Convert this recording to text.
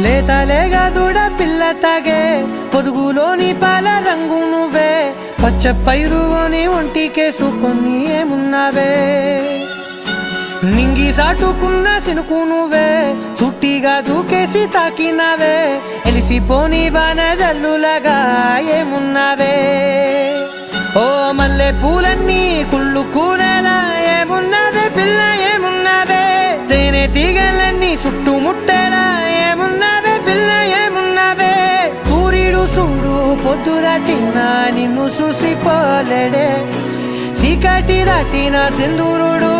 లేతలేగా దూడ పిల్ల తాగే పొదుగులోని పాల రంగు నువ్వే పచ్చ పైరుని ఒంటికేసుకొని ఏమున్నావే నింగి సాటుకున్న సినుకు నువ్వే చుట్టిగా దూకేసి తాకినావే ఎలిసిపోని వాన జల్లులగా ఏమున్నావే ఓ మల్లె పూలన్నీ కుళ్ళు కూరలా ఏమున్నావే పిల్ల ఏమున్నావే తేనె తీగలన్నీ చుట్టుముట్టేలా ఏమున్నావే పిల్ల ఏమున్నావే సూర్యుడు చూడు పొద్దురాటిన నిన్ను చూసిపోలేడే చీకటి దాటిన సింధూరుడు